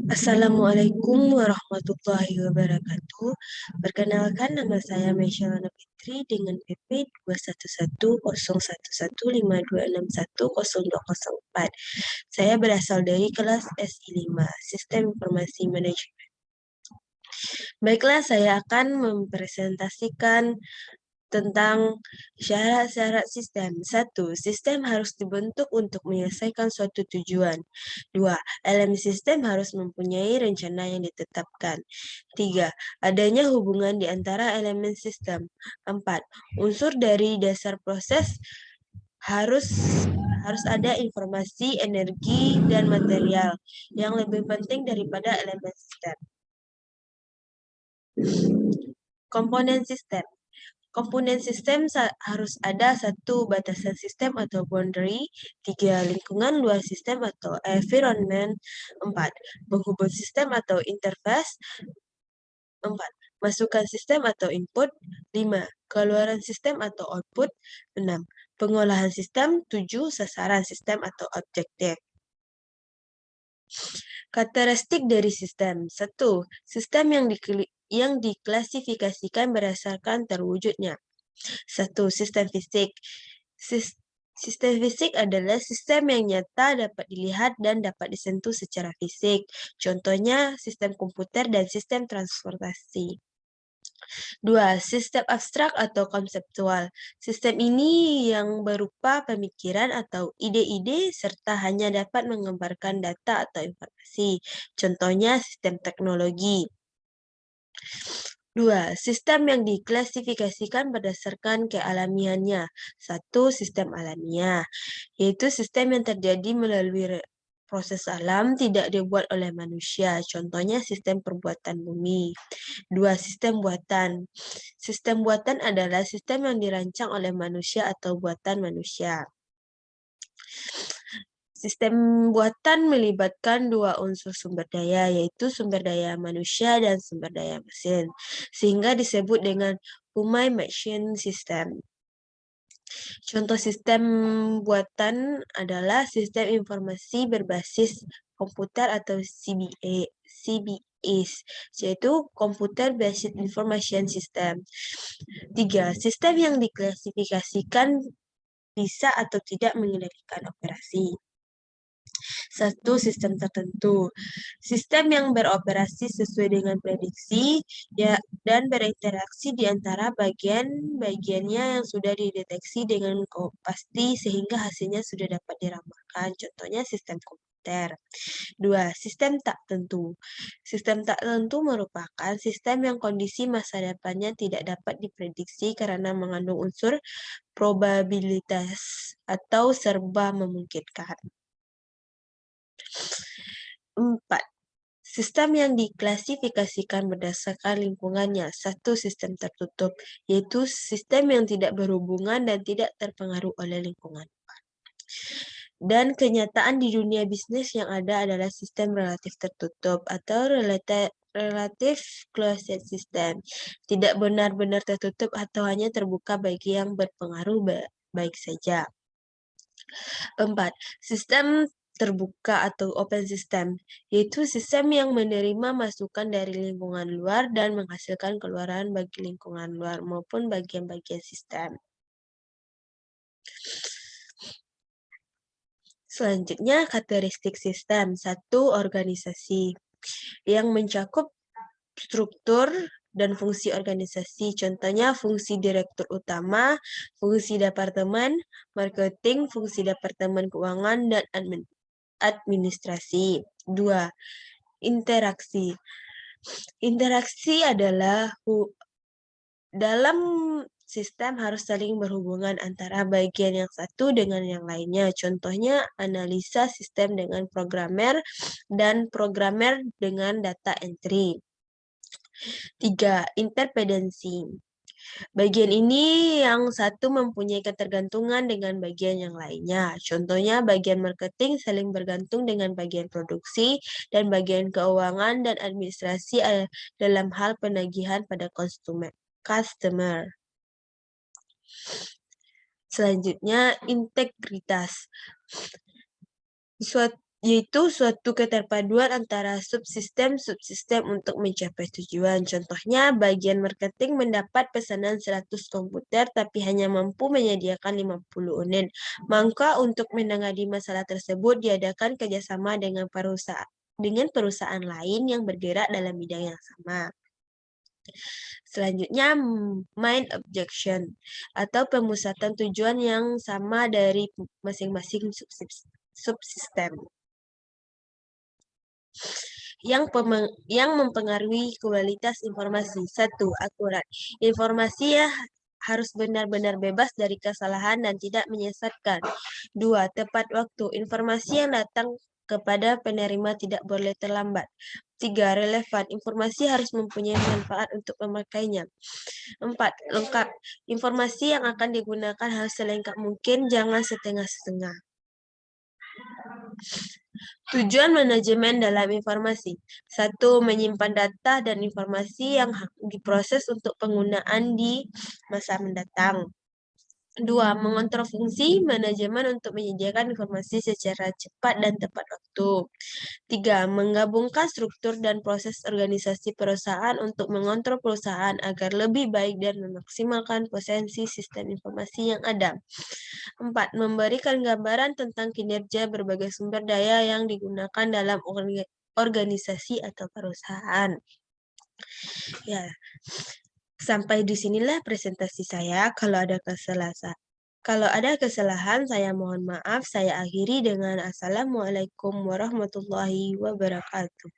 Assalamualaikum warahmatullahi wabarakatuh. Perkenalkan, nama saya Mesyalana Fitri dengan PP 211011152610204. Saya berasal dari kelas SI5, Sistem Informasi Manajemen. Baiklah, saya akan mempresentasikan tentang syarat-syarat sistem. 1. Sistem harus dibentuk untuk menyelesaikan suatu tujuan. 2. Elemen sistem harus mempunyai rencana yang ditetapkan. 3. Adanya hubungan di antara elemen sistem. 4. Unsur dari dasar proses harus ada informasi, energi, dan material yang lebih penting daripada elemen sistem. Komponen sistem. Komponen sistem harus ada 1. Batasan sistem atau boundary. 3. Lingkungan luar sistem atau environment. 4. Penghubung sistem atau interface. 4. Masukan sistem atau input. 5. Keluaran sistem atau output. 6. Pengolahan sistem. 7. Sasaran sistem atau objektif. Karakteristik dari sistem. 1. Sistem yang diklasifikasikan berdasarkan terwujudnya. 1. Sistem fisik. Sistem fisik adalah sistem yang nyata, dapat dilihat, dan dapat disentuh secara fisik. Contohnya, sistem komputer dan sistem transportasi. 2. Sistem abstrak atau konseptual. Sistem ini yang berupa pemikiran atau ide-ide serta hanya dapat menggambarkan data atau informasi. Contohnya, sistem teknologi. 2. Sistem yang diklasifikasikan berdasarkan kealamiannya. 1. Sistem alamiah, yaitu sistem yang terjadi melalui proses alam, tidak dibuat oleh manusia. Contohnya sistem perbuatan bumi. 2. Sistem buatan. Sistem buatan adalah sistem yang dirancang oleh manusia atau buatan manusia. Sistem buatan melibatkan 2 unsur sumber daya, yaitu sumber daya manusia dan sumber daya mesin, sehingga disebut dengan human machine system. Contoh sistem buatan adalah sistem informasi berbasis komputer atau CBS, yaitu Computer Based Information System. 3. Sistem yang diklasifikasikan bisa atau tidak mengendalikan operasi. 1. Sistem tertentu. Sistem yang beroperasi sesuai dengan prediksi dan berinteraksi di antara bagian-bagiannya yang sudah dideteksi dengan pasti sehingga hasilnya sudah dapat diramalkan. Contohnya sistem komputer. 2. Sistem tak tentu. Sistem tak tentu merupakan sistem yang kondisi masa depannya tidak dapat diprediksi karena mengandung unsur probabilitas atau serba memungkinkan. 4. Sistem yang diklasifikasikan berdasarkan lingkungannya. 1. Sistem tertutup, yaitu sistem yang tidak berhubungan dan tidak terpengaruh oleh lingkungan. Dan kenyataan di dunia bisnis yang ada adalah sistem relatif tertutup atau relatif closed system. Tidak benar-benar tertutup atau hanya terbuka bagi yang berpengaruh baik saja. 4. Sistem terbuka atau open system, yaitu sistem yang menerima masukan dari lingkungan luar dan menghasilkan keluaran bagi lingkungan luar maupun bagian-bagian sistem. Selanjutnya, karakteristik sistem. 1. Organisasi yang mencakup struktur dan fungsi organisasi. Contohnya fungsi direktur utama, fungsi departemen marketing, fungsi departemen keuangan, dan administrasi. 2. Interaksi. Interaksi adalah dalam sistem harus saling berhubungan antara bagian yang satu dengan yang lainnya. Contohnya analisa sistem dengan programmer dan programmer dengan data entry. 3. Interdependensi. Bagian ini yang satu mempunyai ketergantungan dengan bagian yang lainnya. Contohnya bagian marketing saling bergantung dengan bagian produksi dan bagian keuangan dan administrasi dalam hal penagihan pada customer. Selanjutnya, integritas. yaitu suatu keterpaduan antara subsistem-subsistem untuk mencapai tujuan. Contohnya, bagian marketing mendapat pesanan 100 komputer tapi hanya mampu menyediakan 50 unit. Maka untuk menangani masalah tersebut diadakan kerjasama dengan perusahaan lain yang bergerak dalam bidang yang sama. Selanjutnya, main objection atau pemusatan tujuan yang sama dari masing-masing subsistem yang mempengaruhi kualitas informasi. 1. Akurat. Informasi harus benar-benar bebas dari kesalahan dan tidak menyesatkan. 2. Tepat waktu. Informasi yang datang kepada penerima tidak boleh terlambat. 3. Relevan. Informasi harus mempunyai manfaat untuk pemakainya. 4. Lengkap. Informasi yang akan digunakan harus selengkap mungkin, jangan setengah-setengah. Tujuan manajemen dalam informasi. 1. Menyimpan data dan informasi yang diproses untuk penggunaan di masa mendatang. 2. Mengontrol fungsi manajemen untuk menyediakan informasi secara cepat dan tepat waktu. 3. Menggabungkan struktur dan proses organisasi perusahaan untuk mengontrol perusahaan agar lebih baik dan memaksimalkan potensi sistem informasi yang ada. 4. Memberikan gambaran tentang kinerja berbagai sumber daya yang digunakan dalam organisasi atau perusahaan. Ya, sampai di sinilah presentasi saya. Kalau ada kesalahan, saya mohon maaf. Saya akhiri dengan Assalamualaikum warahmatullahi wabarakatuh.